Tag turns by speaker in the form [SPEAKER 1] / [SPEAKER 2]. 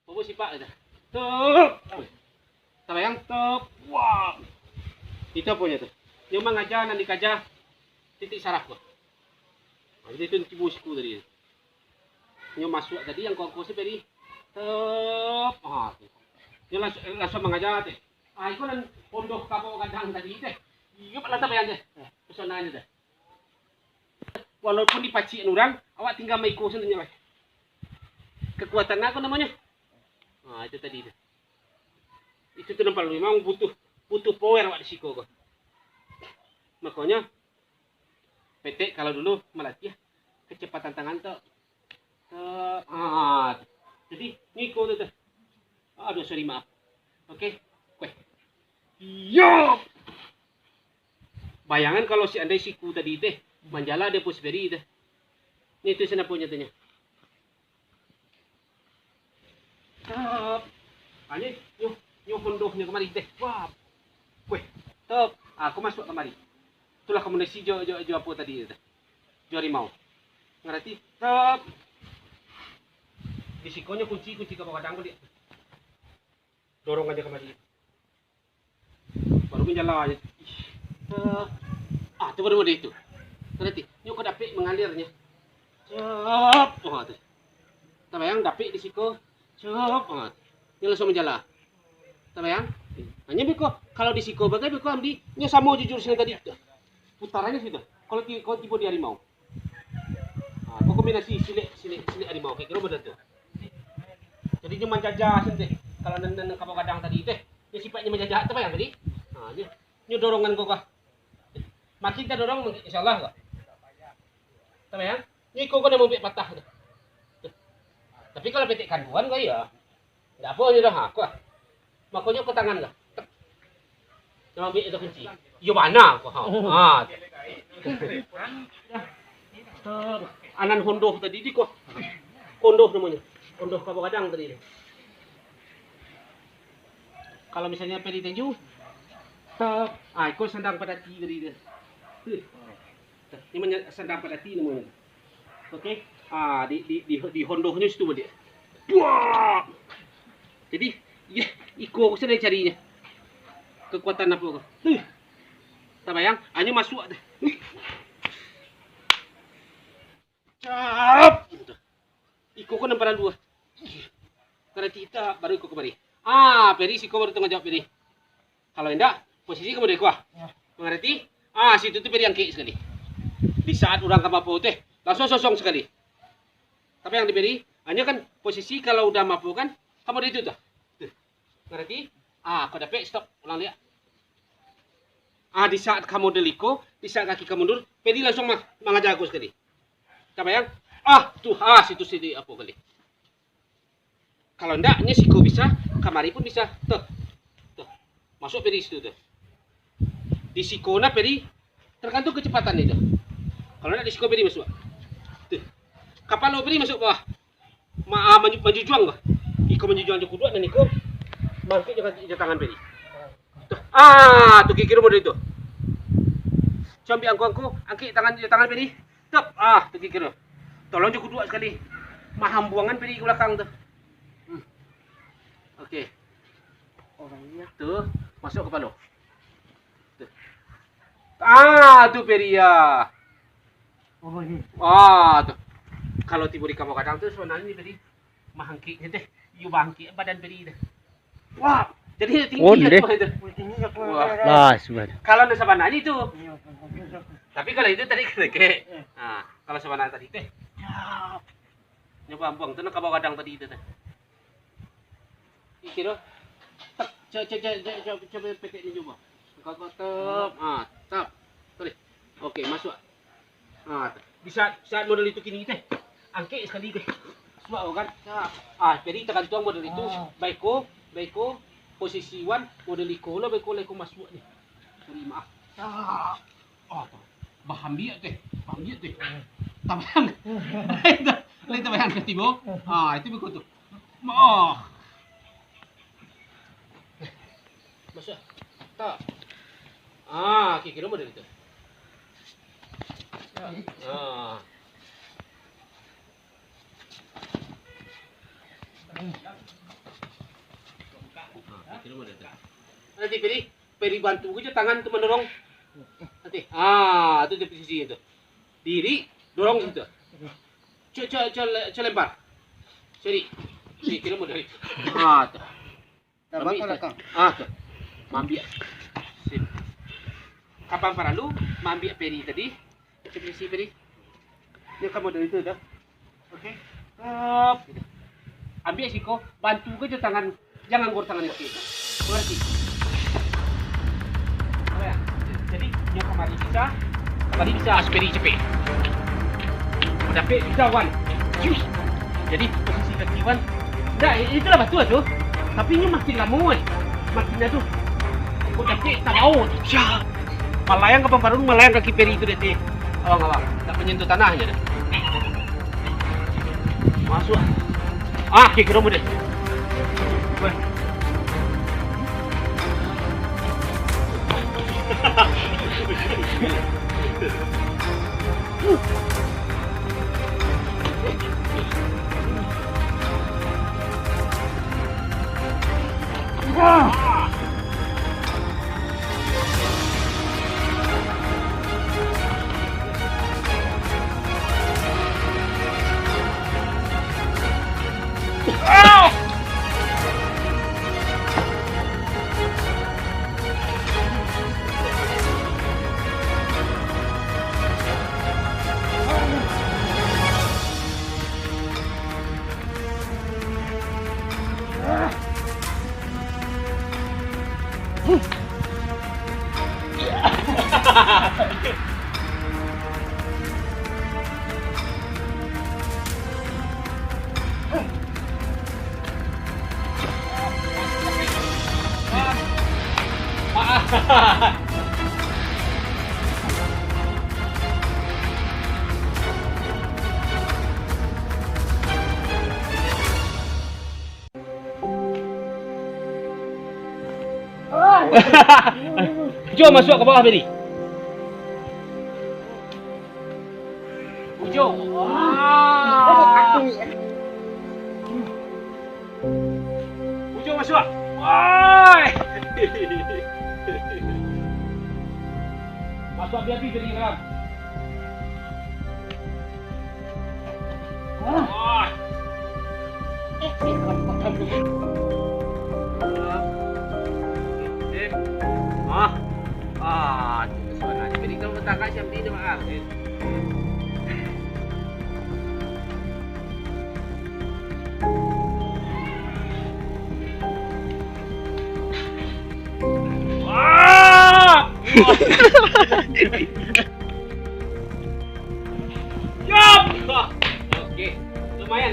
[SPEAKER 1] Bobo sipak dah. Tup. Tabayang tup. Wah. Itu punya tuh. Yung mga dyan, nanti ka dyan. Titik sarap ko. Jadi itu cibusku tadi. Yung masuk tadi yang kau sih tadi. Tup. Yung langsung mengajar teh. Itu kan pondok kapo kadang tadi teh. Iya pak lantai bayang teh. Pesonanya teh. Walaupun dipaciin orang, awak tinggal main kursus tanya pak. Kekuatan aku namanya. Itu tadi itu. Itu tuh nampak memang butuh power awak di siko kok. Makanya PT kalau dulu melatih kecepatan tangan tuh. Jadi ngiko tuh. Aduh sorry maaf. Oke. Weh. Yo. Bayangan kalau si andai siku tadi teh manjala dia pus beri teh. Ini itu sana punya tanya. Ini yung hondohnya kemari teh. Wah. Weh. Top. Aku masuk kemari. Itulah komunikasi jo apa tadi teh. Jo harimau. Ngerti? Top. Di sikonya kunci ke bawah kadang dia. Dorong aja kemari. Baru menjala aja. Itu baru mode itu. Ngerti? Yung kedapik mengalirnya. Cep. Tuh. Tabayang dapik di siko. Cep. Dia langsung menjala. Tabayang? Hanya beko kalau di siko bagai beko amdi nya sama jujur sini tadi. Putarannya situ. Kalau tipe di harimau. Kok kombinasi silik harimau kayak gitu benar tuh. Jadi dia menjajah sini. Kalau nenen kapal kadang tadi teh, dia sifatnya menjajah tabayang tadi. Ini dorongan kok kah. Makin kita dorong insyaallah kok. Tabayang? Ini kok udah mau patah tuh. Tapi kalau petik kanduan kok ya. Enggak apa aja dah aku. Makanya ke tangan lah. Jangan ambil itu kunci. Yo mana kok. Anan hondoh tadi di kok. Hondoh namanya. Hondoh kapal kadang tadi. Kalau misalnya peri tinju. Ikut sandang pada ti tadi dia. Ini sandang pada ti namanya. Oke. Di hondohnya situ dia. Wah. Jadi, iko aku sedang carinya. Kekuatan apa kok? Tabayang, hanya masuk deh. Cap. Iko ko namparan dua. Karena kita baru iko kembali. Peri siko baru tengah jawab peri. Kalau enggak, posisi kamu deh kuah. Mengerti? Situ tuh peri yang kiri sekali. Di saat orang kamapo teh, langsung sosong sekali. Tapi yang diberi, hanya kan posisi kalau udah mampu kan, kamu di itu tuh. Ngerti? Kau dapat stop, ulang lihat. Di saat kamu deliko, di saat kaki kamu mundur, pedi langsung mengajak aku sekali. Tabayang? Situ apa kali. Kalau enggak, ini siku bisa, kamari pun bisa. Tuh. Masuk pedi situ tuh. Di sikona pedi tergantung kecepatan itu. Kalau enggak di siko pedi masuk. Tuh. Kapal lo pedi masuk bawah. Maju juang kah? Iko maju juang kedua dan iko bangkit jangan tangan pedi. Tuh. Tuh kikir model itu. Coba angku angkit tangan pedi. Tuh. Tuh kikir. Tolong cukup dua sekali. Maham buangan pedi ke belakang tuh. Oke. Tuh, masuk ke palo. Tuh. Tuh pedi ya. Tuh. Kalau tiba di kamu kadang tuh sebenarnya ini pedi mahangki teh. You bangkit badan pedi dah. Wah, jadi tinggi itu.
[SPEAKER 2] Lah, sebenarnya.
[SPEAKER 1] Kalau ada sabana itu. Tapi kalau itu tadi keke. Kalau sabana tadi teh. Nyoba buang tuh kabau kadang tadi itu teh. Kira coba petik ini coba. Kau tep. Tep. Boleh. Oke, masuk. Di saat model itu kini teh. Angkit sekali teh. Semua kan. Jadi tekan tuang model itu baiko posisi wan model iko lo baiko leko masuk nih. Sorry maaf. Bahambi teh. Tabayang. Lain tabayang ke tibo. Itu baiko tuh. Masuk. Tak. Kira model itu. kira mo dito. Nanti Peri bantu ko tangan tu mendorong. Nanti. Ah, itu di posisi itu. Diri, dorong situ. Lempar. Sini. Sini, kira mo dari. Ah, tu.
[SPEAKER 2] Abang kalau kang.
[SPEAKER 1] Ah, tu. Mambiak. Sip. Kapan para lu mambiak Peri tadi? Posisi Peri. Dia kamu dari itu dah. Okey. Gitu. Ambil siko, bantu ke je tangan, jangan gor tangan itu. Mengerti? Oh ya. Jadi yang kemari bisa aspiri cepet. Dapat bisa wan. Cus. Jadi posisi kaki wan. Dah, itulah betul tu. Tapi ini makin lama makin tu. Kau dapat tak mau. Ya. Melayang ke pamparan, melayang kaki Peri itu deh. Awang. Tak menyentuh tanah aja dah. Masuk. Ah, kira mo deh. Weh. Jom masuk ke bawah Beri. Jom. Jom masuk. Oi. Masuk biar Beri dalam. Oi. Itu suara. Jadi kalau betaka jam ini maaf. Jom. Okey. Lumayan.